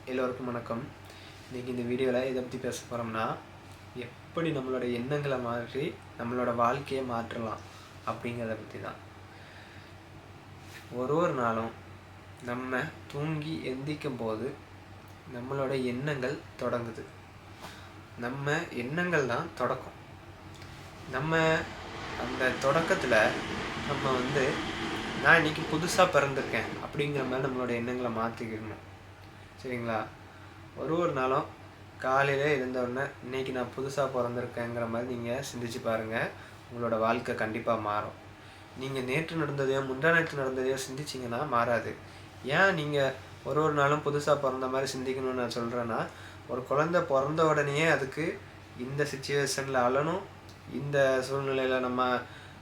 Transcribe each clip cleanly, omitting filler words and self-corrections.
எல்லோருக்கும் வணக்கம். இன்றைக்கி இந்த வீடியோவில் இதை பற்றி பேச போகிறோம்னா, எப்படி நம்மளோட எண்ணங்களை மாற்றி நம்மளோட வாழ்க்கையை மாற்றலாம் அப்படிங்கிறத பற்றி தான். ஒரு நாளும் நம்ம தூங்கி எந்திக்கும் போது நம்மளோட எண்ணங்கள் தொடங்குது. நம்ம எண்ணங்கள் தான் தொடக்கம். நம்ம அந்த தொடக்கத்தில் நம்ம நான் இன்றைக்கி புதுசாக பிறந்திருக்கேன் அப்படிங்கிற மாதிரி நம்மளோட எண்ணங்களை மாற்றிக்கணும். சரிங்களா? ஒரு நாளும் காலையில் எழுந்தவுடனே இன்றைக்கி நான் புதுசாக பிறந்திருக்கேங்கிற மாதிரி நீங்கள் சிந்திச்சு பாருங்கள். உங்களோட வாழ்க்கை கண்டிப்பாக மாறும். நீங்கள் நேற்று நடந்ததையோ முந்தா நேற்று நடந்ததையோ சிந்திச்சிங்கன்னா மாறாது. ஏன் நீங்கள் ஒரு நாளும் புதுசாக பிறந்த மாதிரி சிந்திக்கணும்னு நான் சொல்கிறேன்னா, ஒரு குழந்தை பிறந்த உடனேயே அதுக்கு இந்த சிச்சுவேஷனில் அழணும், இந்த சூழ்நிலையில் நம்ம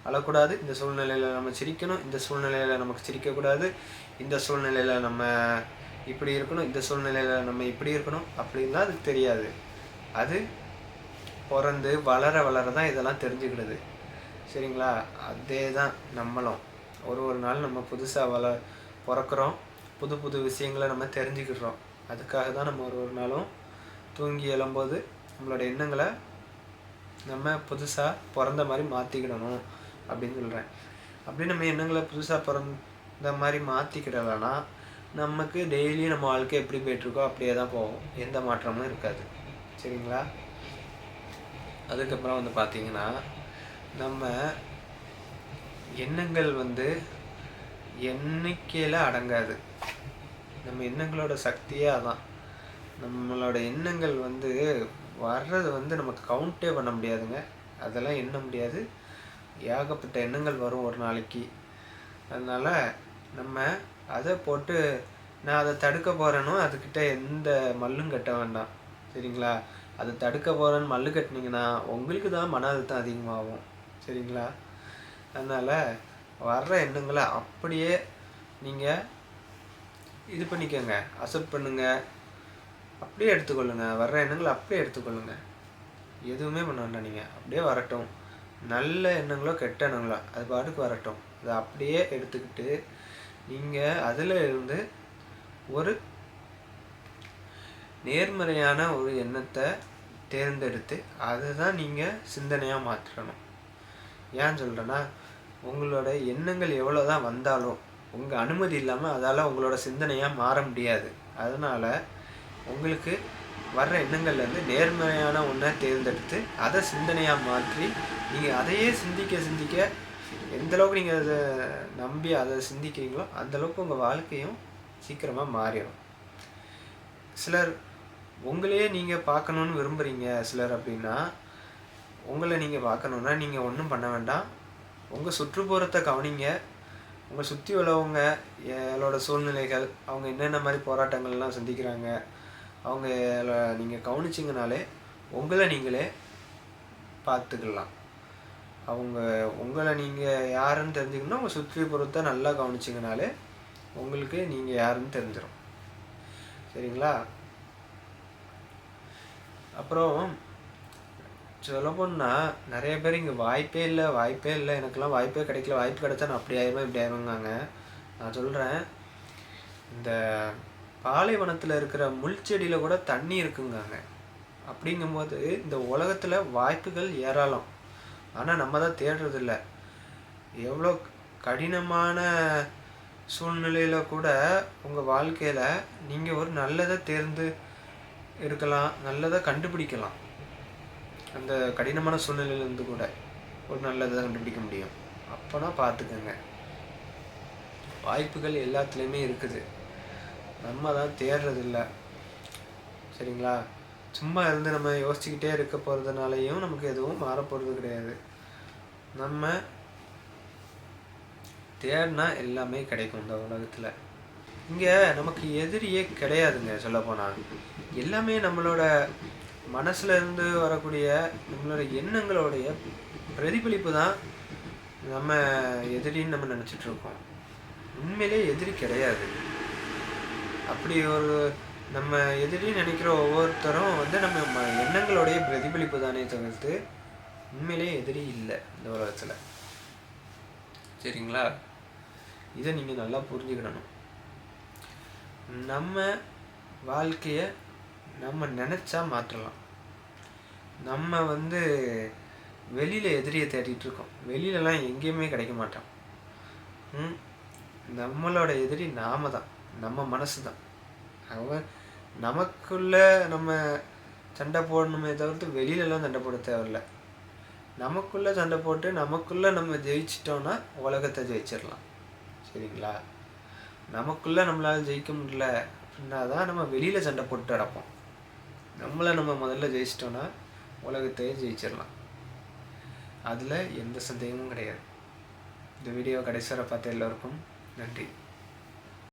அழக்கூடாது, இந்த சூழ்நிலையில் நம்ம சிரிக்கணும், இந்த சூழ்நிலையில் நமக்கு சிரிக்கக்கூடாது, இந்த சூழ்நிலையில் நம்ம இப்படி இருக்கணும், இந்த சூழ்நிலையில் நம்ம இப்படி இருக்கணும் அப்படின்லாம் அதுக்கு தெரியாது. அது பிறந்து வளர தான் இதெல்லாம் தெரிஞ்சுக்கிடுது. சரிங்களா? அதே தான் நம்மளும் ஒரு நாள் நம்ம புதுசாக பிறக்கிறோம், புது விஷயங்களை நம்ம தெரிஞ்சுக்கிடுறோம். அதுக்காக தான் நம்ம ஒரு நாளும் தூங்கி எழும்போது நம்மளோட எண்ணங்களை நம்ம புதுசாக பிறந்த மாதிரி மாற்றிக்கிடணும் அப்படின்னு சொல்கிறேன். அப்படி நம்ம எண்ணங்களை புதுசாக பிறந்த மாதிரி மாற்றிக்கிடலைன்னா நமக்கு டெய்லி நம்ம வாழ்க்கை எப்படி போயிட்டுருக்கோ அப்படியே தான் போகும். எந்த மாற்றமும் இருக்காது. சரிங்களா? அதுக்கப்புறம் பார்த்திங்கன்னா, நம்ம எண்ணங்கள் எண்ணிக்கையில் அடங்காது. நம்ம எண்ணங்களோட சக்தியே அதான். நம்மளோட எண்ணங்கள் வர்றது நமக்கு கவுண்டே பண்ண முடியாதுங்க. அதெல்லாம் எண்ண முடியாது. ஏகப்பட்ட எண்ணங்கள் வரும் ஒரு நாளைக்கு. அதனால் நம்ம அதை போட்டு நான் அதை தடுக்க போகிறேனோ அதுக்கிட்ட எந்த மல்லும் கட்ட வேண்டாம். சரிங்களா? அதை தடுக்க போகிறேன்னு மல்லு கட்டினீங்கன்னா உங்களுக்கு தான் மன அழுத்தம் அதிகமாகும். சரிங்களா? அதனால் வர்ற எண்ணங்களை அப்படியே நீங்கள் இது பண்ணிக்கோங்க, அக்செப்ட் பண்ணுங்க, அப்படியே எடுத்துக்கொள்ளுங்க. வர்ற எண்ணங்களை அப்படியே எடுத்துக்கொள்ளுங்க. எதுவுமே பண்ண வேண்டாம். நீங்கள் அப்படியே வரட்டும். நல்ல எண்ணங்களோ கெட்ட எண்ணங்களோ அது பாட்டுக்கு வரட்டும். அதை அப்படியே எடுத்துக்கிட்டு நீங்கள் அதில் இருந்து ஒரு நேர்மறையான ஒரு எண்ணத்தை தேர்ந்தெடுத்து அதை தான் நீங்கள் சிந்தனையாக மாற்றணும். ஏன் சொல்கிறேன்னா, உங்களோட எண்ணங்கள் எவ்வளோ தான் வந்தாலும் உங்கள் அனுமதி இல்லாமல் அதால் உங்களோட சிந்தனையாக மாற முடியாது. அதனால் உங்களுக்கு வர்ற எண்ணங்கள்லேருந்து நேர்மறையான ஒன்றை தேர்ந்தெடுத்து அதை சிந்தனையாக மாற்றி நீங்கள் அதையே சிந்திக்க எந்தளவுக்கு நீங்கள் அதை நம்பி அதை சிந்திக்கிறீங்களோ அந்தளவுக்கு உங்கள் வாழ்க்கையும் சீக்கிரமாக மாறிடும். சிலர் உங்களையே நீங்கள் பார்க்கணுன்னு விரும்புகிறீங்க. சிலர் அப்படின்னா உங்களை நீங்கள் பார்க்கணுன்னா நீங்கள் ஒன்றும் பண்ண வேண்டாம். உங்கள் சுற்றுப்புறத்தை கவனிங்க. உங்கள் சுற்றி உள்ளவங்க என்னோட சூழ்நிலைகள், அவங்க என்னென்ன மாதிரி போராட்டங்கள்லாம் சந்திக்கிறாங்க, அவங்க நீங்கள் கவனிச்சிங்கனாலே உங்களை நீங்களே பார்த்துக்கலாம். உங்களை நீங்கள் யாருன்னு தெரிஞ்சுக்கணுன்னா உங்கள் சுற்றுப்புறத்தை நல்லா கவனிச்சிங்கனாலே உங்களுக்கு நீங்கள் யாருன்னு தெரிஞ்சிடும். சரிங்களா? அப்புறம் சொல்லப்போனால் நிறைய பேர் இங்கே வாய்ப்பே இல்லை, எனக்கெல்லாம் வாய்ப்பே கிடைக்கல, வாய்ப்பு கிடைச்சா நான் அப்படி ஆயிடுவேன் இப்படி ஆயிடுவேங்காங்க. நான் சொல்கிறேன், இந்த பாலைவனத்தில் இருக்கிற முள் செடியில் கூட தண்ணி இருக்குங்காங்க. அப்படிங்கும்போது இந்த உலகத்தில் வாய்ப்புகள் ஏராளம். ஆனால் நம்ம தான் தேடுறதில்ல. எவ்வளோ கடினமான சூழ்நிலையில் கூட உங்கள் வாழ்க்கையில் நீங்கள் ஒரு நல்லதை தேர்ந்து எடுக்கலாம், நல்லதை கண்டுபிடிக்கலாம். அந்த கடினமான சூழ்நிலையிலேருந்து கூட ஒரு நல்லதை கண்டுபிடிக்க முடியும். அப்போனா பார்த்துக்கோங்க, வாய்ப்புகள் எல்லாத்துலேயுமே இருக்குது. நம்ம தான் தேடுறதில்ல. சரிங்களா? சும்மா இருந்து நம்ம யோசிச்சுக்கிட்டே இருக்க போகிறதுனாலையும் நமக்கு எதுவும் மாறப்போகிறது கிடையாது. நம்ம தேடினா எல்லாமே கிடைக்கும் இந்த உலகத்தில். இங்கே நமக்கு எதிரியே கிடையாதுங்க. சொல்லப்போனால் எல்லாமே நம்மளோட மனசில் இருந்து வரக்கூடிய நம்மளோட எண்ணங்களுடைய பிரதிபலிப்பு தான் நம்ம எதிரின்னு நம்ம நினச்சிட்ருக்கோம். உண்மையிலே எதிரி கிடையாது. அப்படி ஒரு நம்ம எதிரின்னு நினைக்கிற ஒவ்வொருத்தரும் நம்ம எண்ணங்களுடைய பிரதிபலிப்பு தானே தவிர்த்து உண்மையிலே எதிரி இல்லை இந்த உலகத்தில். சரிங்களா? இதை நீங்கள் நல்லா புரிஞ்சுக்கிடணும். நம்ம வாழ்க்கையை நம்ம நினச்சா மாற்றலாம். நம்ம வெளியில் எதிரியை தேடிட்டுருக்கோம். வெளியிலலாம் எங்கேயுமே கிடைக்க மாட்டான். நம்மளோட எதிரி நாம தான், நம்ம மனசு தான். அவன் நமக்குள்ளே நம்ம சண்டை போடணுமே தவிர்த்து வெளியிலலாம் சண்டை போட தேவையில்லை. நமக்குள்ளே சண்டை போட்டு நமக்குள்ளே நம்ம ஜெயிச்சிட்டோன்னா உலகத்தை ஜெயிச்சிடலாம். சரிங்களா? நமக்குள்ளே நம்மளால் ஜெயிக்க முடியல அப்படின்னா தான் நம்ம வெளியில் சண்டை போட்டு நடப்போம். நம்மளை நம்ம முதல்ல ஜெயிச்சிட்டோன்னா உலகத்தையே ஜெயிச்சிடலாம். அதில் எந்த சந்தேகமும் கிடையாது. இந்த வீடியோ கடைசி வரை பார்த்த எல்லோருக்கும் நன்றி.